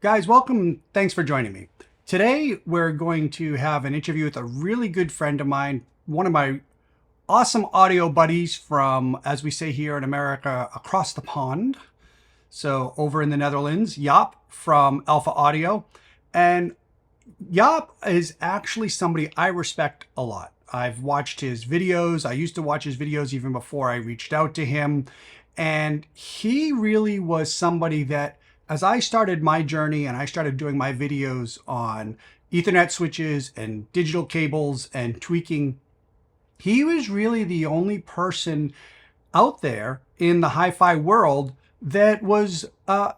Guys, welcome. Thanks for joining me. Today, we're going to have an interview with a really good friend of mine, one of my awesome audio buddies from, as we say here in America, across the pond. So, over in the Netherlands, Jaap from Alpha Audio. And Jaap is actually somebody I respect a lot. I've watched his videos. I used to watch his videos even before I reached out to him. And he really was somebody that, as I started my journey and I started doing my videos on Ethernet switches and digital cables and tweaking, he was really the only person out there in the hi-fi world that was I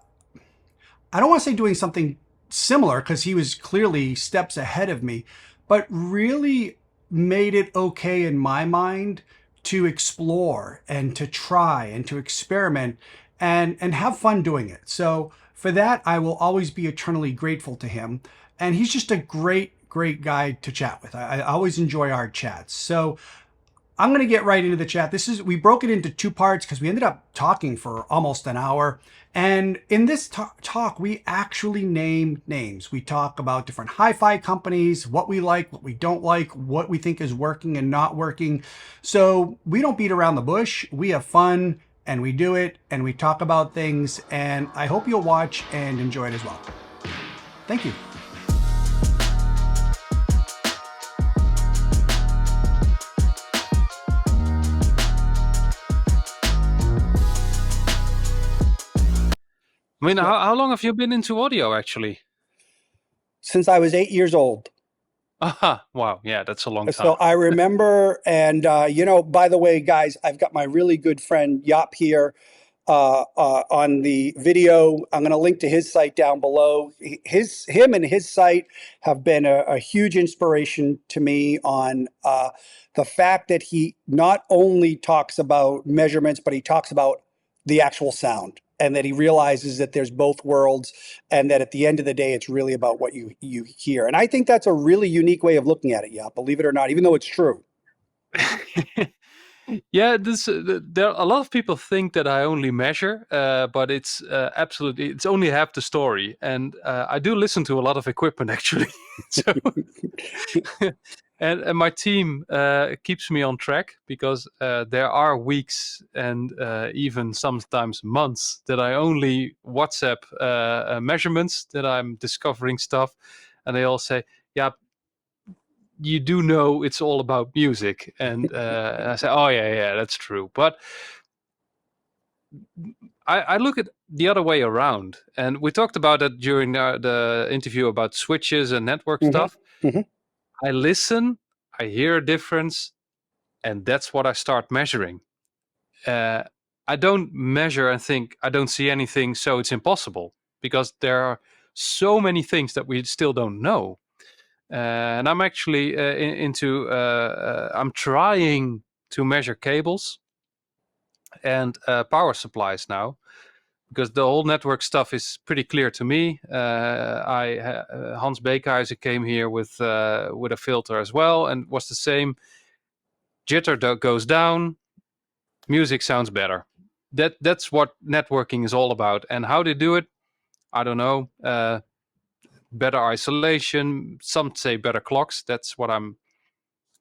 don't want to say doing something similar because he was clearly steps ahead of me, but really made it okay in my mind to explore and to try and to experiment and have fun doing it. So for that, I will always be eternally grateful to him. And he's just a great guy to chat with. I always enjoy our chats. So I'm going to get right into the chat. We broke it into two parts because we ended up talking for almost an hour. And in this talk, we actually name names. We talk about different hi-fi companies, what we like, what we don't like, what we think is working and not working. So we don't beat around the bush. We have fun and we do it and we talk about things. And I hope you'll watch and enjoy it as well. Thank you. I mean, how long have you been into audio, actually? Since I was 8 years old. Aha, wow, yeah, that's a long So time. I remember, and by the way, guys, I've got my really good friend Jaap here on the video. I'm going to link to his site down below. Him and his site have been a huge inspiration to me on the fact that he not only talks about measurements, but he talks about the actual sound. And that he realizes that there's both worlds, and that at the end of the day, it's really about what you hear. And I think that's a really unique way of looking at it, yeah, believe it or not, even though it's true. Yeah, there a lot of people think that I only measure, but it's it's only half the story. And I do listen to a lot of equipment, actually. So, and my team keeps me on track because there are weeks and even sometimes months that I only WhatsApp measurements, that I'm discovering stuff, and they all say, "Yeah, you do know it's all about music." And I say, "Oh yeah, that's true." But I look at the other way around, and we talked about it during the interview about switches and network Hmm. stuff. I listen, I hear a difference, and that's what I start measuring. Uh, I don't measure and think I don't see anything, so it's impossible, because there are so many things that we still don't know. And I'm actually I'm trying to measure cables and power supplies now, because the whole network stuff is pretty clear to me. Hans Beekhuizen came here with a filter as well, and was the same. Jitter goes down, music sounds better. That's what networking is all about. And how they do it, I don't know. Better isolation. Some say better clocks. That's what I'm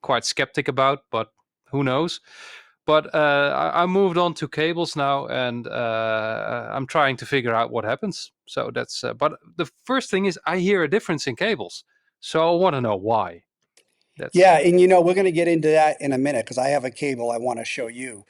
quite skeptic about, but who knows? But I moved on to cables now, and I'm trying to figure out what happens. So that's. But the first thing is, I hear a difference in cables, so I want to know why. That's Yeah, and we're going to get into that in a minute because I have a cable I want to show you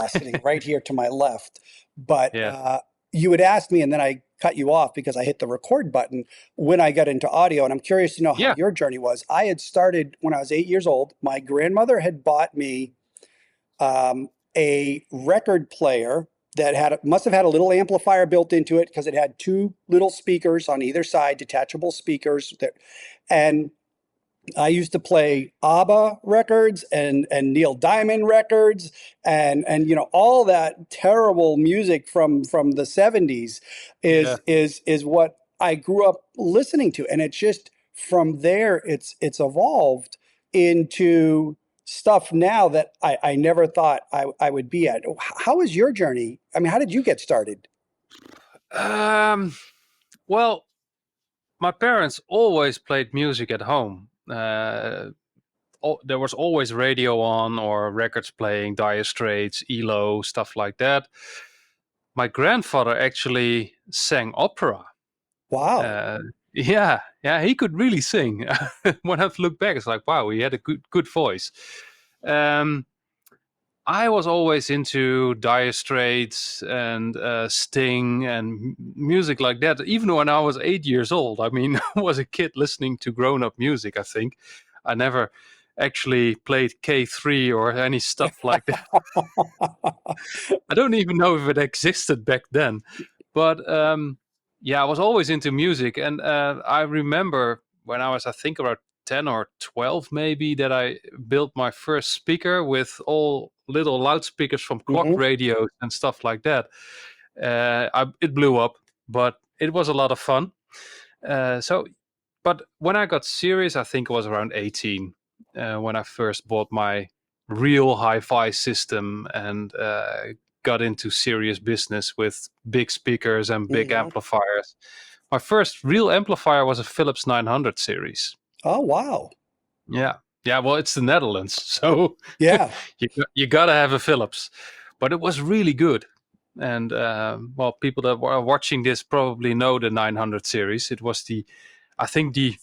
sitting right here to my left. But yeah, you had asked me, and then I cut you off because I hit the record button when I got into audio. And I'm curious to know how yeah, your journey was. I had started when I was 8 years old. My grandmother had bought me a record player that must have had a little amplifier built into it because it had two little speakers on either side, detachable speakers and I used to play ABBA records and Neil Diamond records and all that terrible music from the 70s yeah. is what I grew up listening to, and it's just from there it's evolved into stuff now that I never thought I would be at. How was your journey? I mean, how did you get started? Um, well, my parents always played music at home. There was always radio on or records playing, Dire Straits, ELO, stuff like that. My grandfather actually sang opera. Wow. Uh, yeah, he could really sing. When I've looked back, it's like, wow, he had a good voice. Um, I was always into Dire Straits and Sting and music like that. Even when I was 8 years old, I mean, I was a kid listening to grown-up music. I think I never actually played K3 or any stuff like that. I don't even know if it existed back then, but yeah, I was always into music, and I remember when I was, I think, about 10 or 12, maybe, that I built my first speaker with all little loudspeakers from clock Hmm. radios and stuff like that. It blew up, but it was a lot of fun. So, but when I got serious, I think it was around 18 when I first bought my real hi-fi system and got into serious business with big speakers and big Hmm. amplifiers. My first real amplifier was a Philips 900 series. Oh, wow. Yeah, yeah. Well, it's the Netherlands, so Yeah. you gotta have a Philips. But it was really good. And well, people that are watching this probably know the 900 series. It was I think, the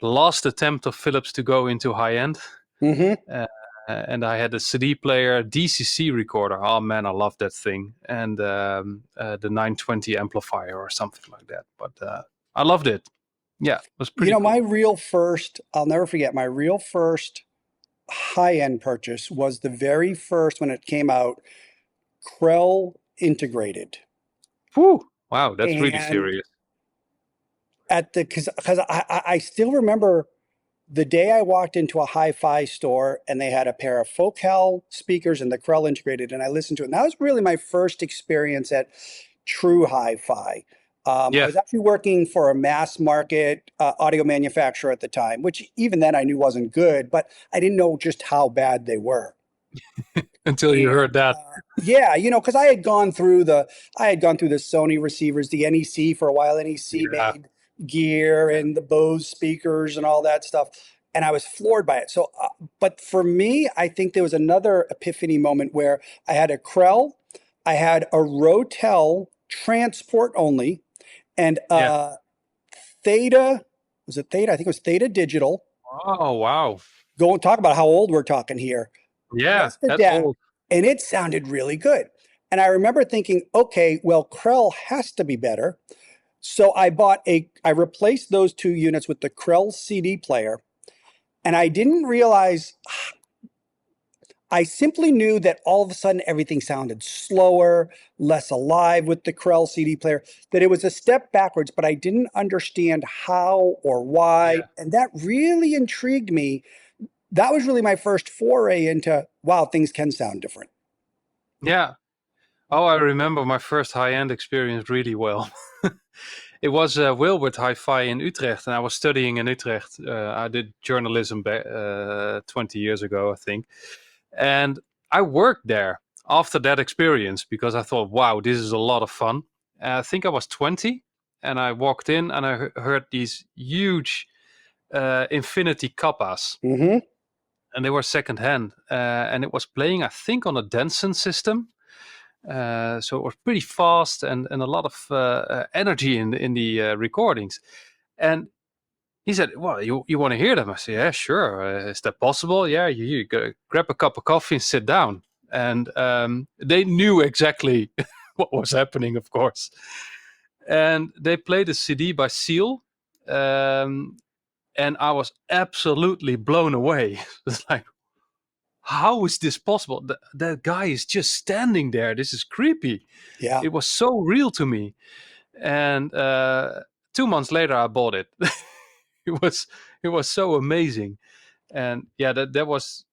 last attempt of Philips to go into high end. Hmm. Uh, and I had a CD player, DCC recorder. Oh man, I love that thing. And the 920 amplifier or something like that. But I loved it. Yeah, it was You pretty know, my cool. real first, I'll never forget, my real first high-end purchase was the very first when it came out, Krell integrated. Whew. Wow, that's really And serious. because I still remember the day I walked into a hi-fi store and they had a pair of Focal speakers and the Krell integrated, and I listened to it. And that was really my first experience at true hi-fi. I Yeah, was actually working for a mass market audio manufacturer at the time, which even then I knew wasn't good, but I didn't know just how bad they were. until you heard And that. yeah, you know, because I had gone through the Sony receivers, the NEC for a while. NEC Yeah, made gear yeah, and the Bose speakers and all that stuff, and I was floored by it. So, but for me, I think there was another epiphany moment where I had a Krell, I had a Rotel transport only, and yeah. Theta. Was it Theta? I think it was Theta Digital. Oh, wow. Go and talk about how old we're talking here. Yeah, Just the that's DAC, old. and it sounded really good. And I remember thinking, okay, well, Krell has to be better. So I replaced those two units with the Krell CD player. And I didn't realize, I simply knew that all of a sudden everything sounded slower, less alive with the Krell CD player, that it was a step backwards, but I didn't understand how or why. Yeah, And that really intrigued me. That was really my first foray into, wow, things can sound different. yeah. Oh, I remember my first high-end experience really well. It was Wilbert Hi-Fi in Utrecht, and I was studying in Utrecht. I did journalism 20 years ago, I think. And I worked there after that experience because I thought, wow, this is a lot of fun. I think I was 20, and I walked in and I heard these huge Infinity Kappas, Hmm. and they were secondhand. And it was playing, I think, on a Denson system. So it was pretty fast and a lot of energy in the recordings. And he said, "Well, you want to hear them?" I said, "Yeah, sure. Is that possible?" "Yeah, you go grab a cup of coffee and sit down." And they knew exactly what was happening, of course. And they played a CD by Seal, um, and I was absolutely blown away. It's like, how is this possible? That guy is just standing there. This is creepy. Yeah. It was so real to me. And 2 months later, I bought it. it was it was so amazing. And yeah, that was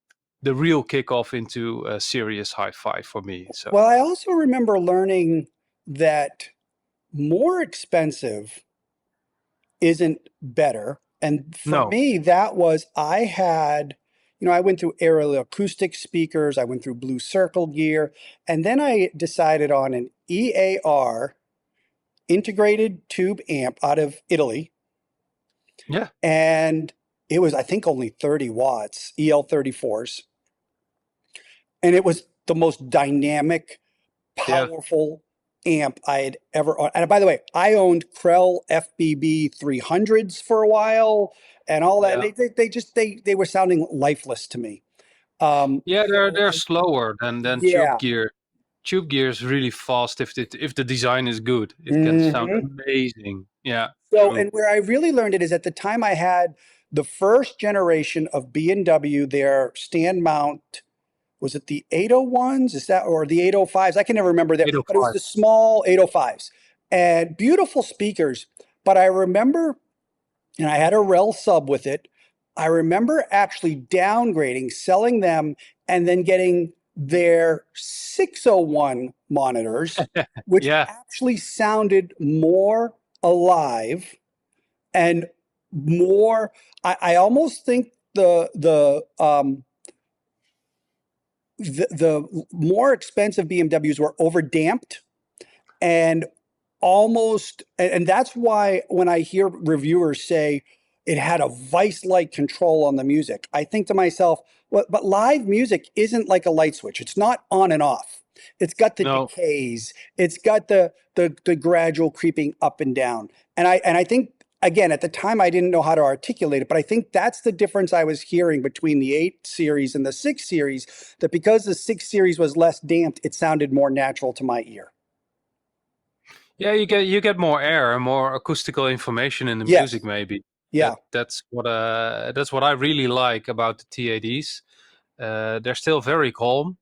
the real kickoff into serious hi-fi for me. So Well, I also remember learning that more expensive isn't better. And for no, me, that was I had, you know, I went through aerial acoustic speakers, I went through Blue Circle gear, and then I decided on an EAR integrated tube amp out of Italy Yeah. and it was, I think, only 30 watts, EL34s, and it was the most dynamic, Yeah. powerful amp I had ever owned. And by the way, I owned Krell FBB 300s for a while and all that. And Yeah. they were sounding lifeless to me. Yeah, So they're slower than tube yeah. gear. Tube gear is really fast if the design is good. It can sound Mhm. amazing. Yeah, So, true. and where I really learned it is at the time I had the first generation of B&W, their stand mount. Was it the 801s? Is that, or the 805s? I can never remember that, but it was 805. the small 805s and beautiful speakers. But I remember, and I had a Rel sub with it. I remember actually downgrading, selling them, and then getting their 601 monitors, which Yeah. actually sounded more alive and more. I almost think the more expensive BMWs were overdamped and almost, and that's why when I hear reviewers say it had a vice-like control on the music, I think to myself, well, but live music isn't like a light switch. It's not on and off. It's got the No. decays. It's got the gradual creeping up and down. And I think, again, at the time I didn't know how to articulate it, but I think that's the difference I was hearing between the 8 series and the 6 series, that because the 6 series was less damped, it sounded more natural to my ear. Yeah, you get more air and more acoustical information in the music. Yes. Maybe Yeah. that's what I really like about the TADs. They're still very calm,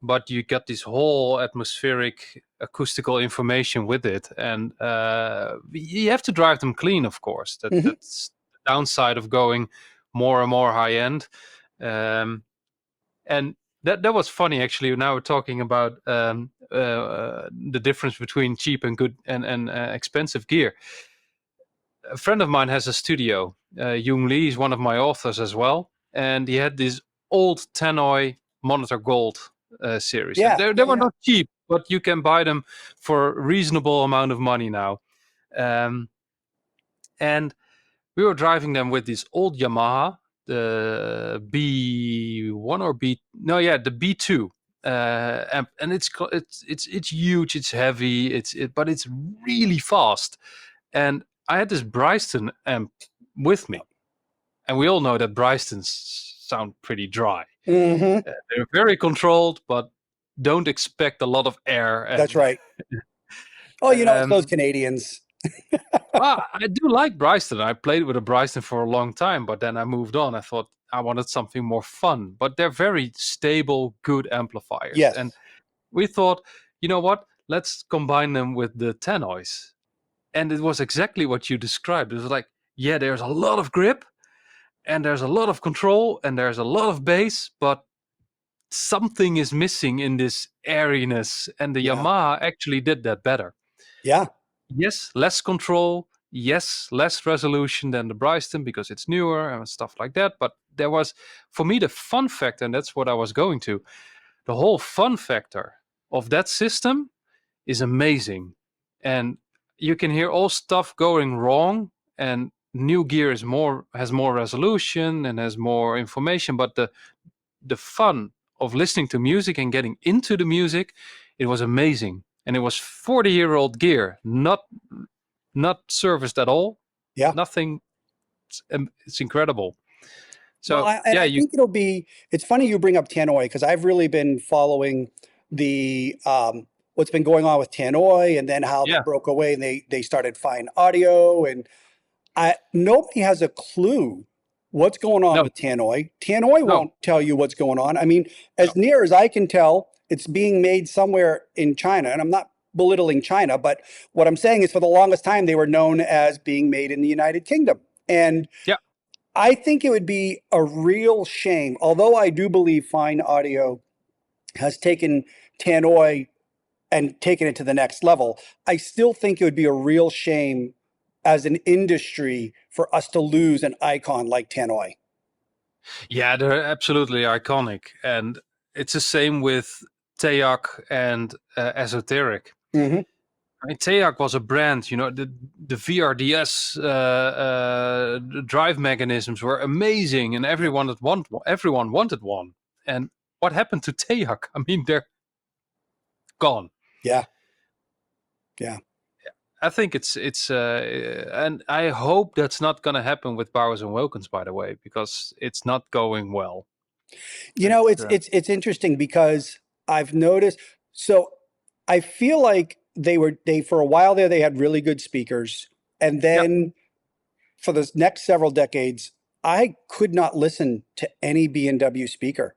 but you get this whole atmospheric acoustical information with it, and you have to drive them clean, of course. Hmm. That's the downside of going more and more high end. Um, and that was funny, actually. Now we're talking about the difference between cheap and good and expensive gear. A friend of mine has a studio. Jung Lee is one of my authors as well, and he had this old Tannoy Monitor Gold series. And Yeah. they Yeah. were Yeah. not cheap, but you can buy them for a reasonable amount of money now. Um, and we were driving them with this old Yamaha, the B1 or B, no, yeah, the B2 amp, and it's huge, it's heavy, but it's really fast. And I had this Bryston amp with me, and we all know that Brystons sound pretty dry. Hmm. They're very controlled, but don't expect a lot of air. That's And right. Oh, it's those um, Canadians. well, I do like Bryston. I played with a Bryston for a long time, but then I moved on. I thought I wanted something more fun. But they're very stable, good amplifiers. And Yes. we thought, you know what? Let's combine them with the Tannoys. And it was exactly what you described. It was like, yeah, there's a lot of grip and there's a lot of control and there's a lot of bass, but something is missing in this airiness. And the Yeah. Yamaha actually did that better. Yeah. Yes, less control. Yes, less resolution than the Bryston because it's newer and stuff like that. But there was, for me, the fun factor, and that's what I was going to. The whole fun factor of that system is amazing. And you can hear all stuff going wrong, and new gear has more resolution and has more information, but the fun of listening to music and getting into the music, it was amazing. And it was 40-year-old gear, not serviced at all, Yeah. nothing. It's incredible. Well, So and yeah, I you think it's funny you bring up Tannoy because I've really been following the what's been going on with Tannoy and then how they yeah. broke away and they started Fine Audio, and nobody has a clue what's going on No, with Tannoy. Tannoy no, won't tell you what's going on. I mean, no. as near as I can tell, it's being made somewhere in China, and I'm not belittling China, but what I'm saying is for the longest time they were known as being made in the United Kingdom. And Yeah. I think it would be a real shame, although I do believe Fine Audio has taken Tannoy and taken it to the next level. I still think it would be a real shame as an industry for us to lose an icon like Tannoy. Yeah, they're absolutely iconic. And it's the same with Teyak and Esoteric. Hmm. I mean, Teac was a brand, the VRDS the drive mechanisms were amazing, and everyone wanted one. And what happened to Teac? I mean, they're gone. Yeah. Yeah. I think and I hope that's not going to happen with Bowers and Wilkins, by the way, because it's not going well. It's interesting because I've noticed. So I feel like they for a while there they had really good speakers, and Yeah, then for the next several decades, I could not listen to any B&W speaker.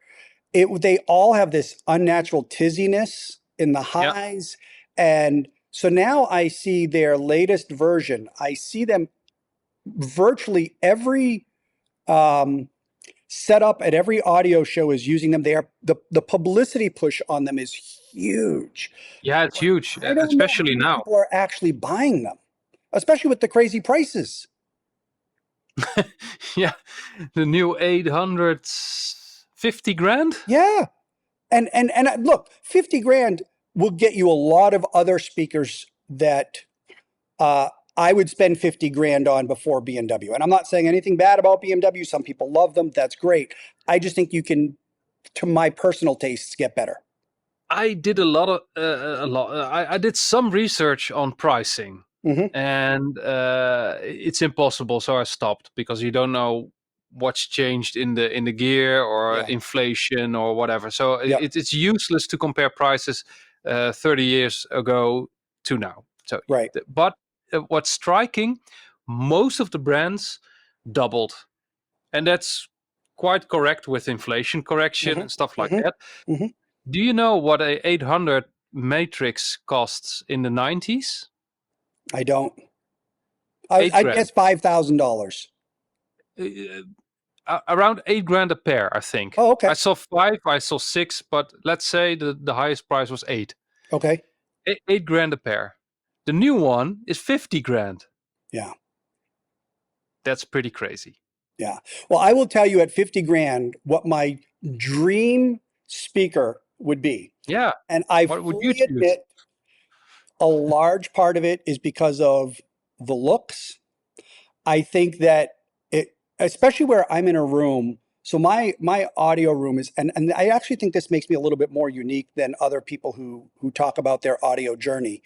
They all have this unnatural tizziness in the yeah, highs, and so now I see their latest version. I see them virtually every um, setup at every audio show is using them. They are the publicity push on them is huge. yeah. It's But huge, I don't know how especially many now. people are actually buying them, especially with the crazy prices. Yeah, the new 850 grand. Yeah. And look, 50 grand will get you a lot of other speakers that I would spend 50 grand on before BMW. And I'm not saying anything bad about BMW. Some people love them. That's great. I just think you can, to my personal tastes, get better. I did a lot. I did some research on pricing, Hmm. and it's impossible. So I stopped because you don't know what's changed in the gear or Yeah. inflation or whatever. So Yep. it's useless to compare prices 30 years ago to now. So, Right. but what's striking, most of the brands doubled, and that's quite correct with inflation correction Hmm. and stuff like Hmm. that. Hmm. Do you know what a 800 matrix costs in the 90s? I don't. 8 I grand. guess $5,000. Around 8 grand a pair, I think. Oh, I okay. saw 5, I saw 6, but let's say the highest price was 8. Okay. 8 grand a pair. The new one is 50 grand. Yeah. That's pretty crazy. Yeah. Well, I will tell you at 50 grand what my dream speaker would be. Yeah. And I What would you fully choose? admit a large part of it is because of the looks. I think that especially where I'm in a room. So my audio room is, and I actually think this makes me a little bit more unique than other people who talk about their audio journey.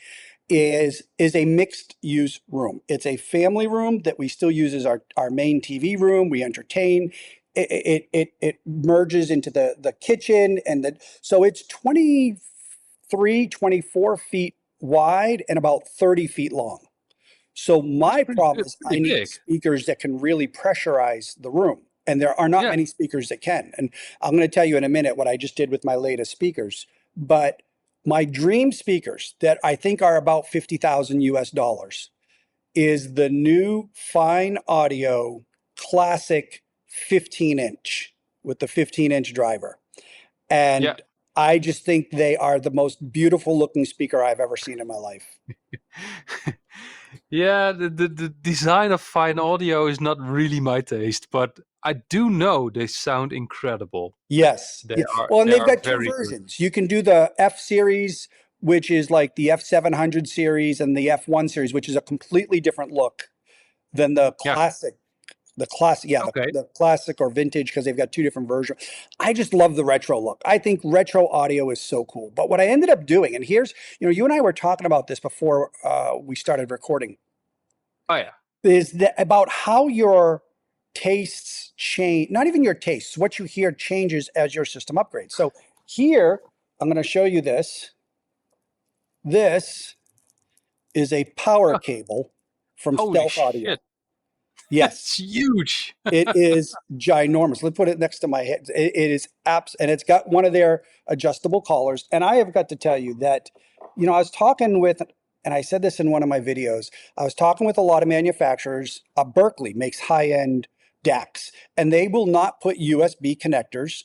Is a mixed use room. It's a family room that we still use as our main TV room. We entertain. It merges into the kitchen so it's 23, 24 feet wide and about 30 feet long. So my problem It's is I pretty need big. speakers that can really pressurize the room. And there are not Yeah. many speakers that can. And I'm going to tell you in a minute what I just did with my latest speakers. But my dream speakers that I think are about 50,000 US dollars is the new Fine Audio Classic 15-inch with the 15-inch driver. Yeah. And I just think they are the most beautiful looking speaker I've ever seen in my life. Yeah, the design of Fine Audio is not really my taste, but I do know they sound incredible. Yes. They Yeah. are Well, and they they've are got two very good. versions. You can do the F series, which is like the F700 series, and the F1 series, which is a completely different look than the Yeah. classic. The classic, yeah, Okay. the classic or vintage because they've got two different versions. I just love the retro look. I think retro audio is so cool. But what I ended up doing, and here's, you and I were talking about this before we started recording, Oh yeah. is that about how your tastes change, not even your tastes, what you hear changes as your system upgrades. So here, I'm going to show you this. This is a power Oh, cable from holy Stealth Audio. shit. Yes, It's huge. it is ginormous. Let's put it next to my head. It is apps, and it's got one of their adjustable collars. And I have got to tell you that, I was talking with, and I said this in one of my videos, I was talking with a lot of manufacturers. Berkeley makes high-end DACs, and they will not put USB connectors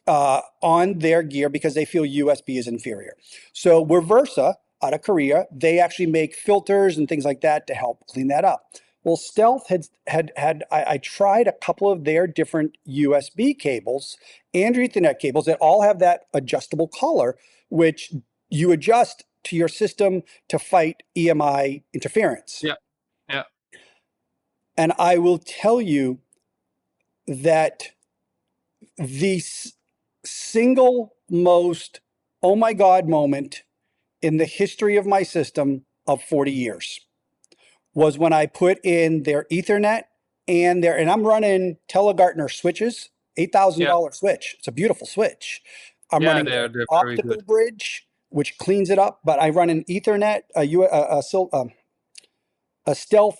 on their gear because they feel USB is inferior. So Reversa out of Korea, they actually make filters and things like that to help clean that up. Well, Stealth I tried a couple of their different USB cables and Ethernet cables that all have that adjustable collar, which you adjust to your system to fight EMI interference. Yeah. Yeah. And I will tell you that the single most oh my God moment in the history of my system of 40 years was when I put in their Ethernet and I'm running Telegartner switches, Yeah. $8,000 switch. It's a beautiful switch. I'm Yeah, running their they're very optical good. bridge, which cleans it up, but I run an Ethernet, a stealth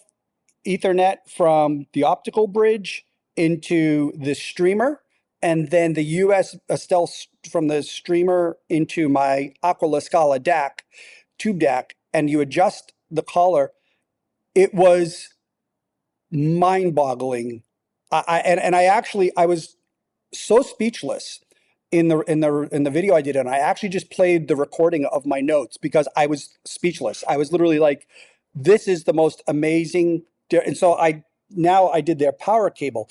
Ethernet from the optical bridge into the streamer, and then the US stealth from the streamer into my Aquila Scala DAC, tube DAC, and you adjust the collar. It was mind-boggling. I was so speechless in the video I did, and I actually just played the recording of my notes because I was speechless. I was literally like, "This is the most amazing." And so I did their power cable,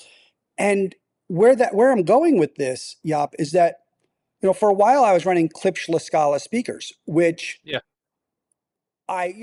and where I'm going with this, Jaap, is that for a while I was running Klipsch La Scala speakers, which Yeah. I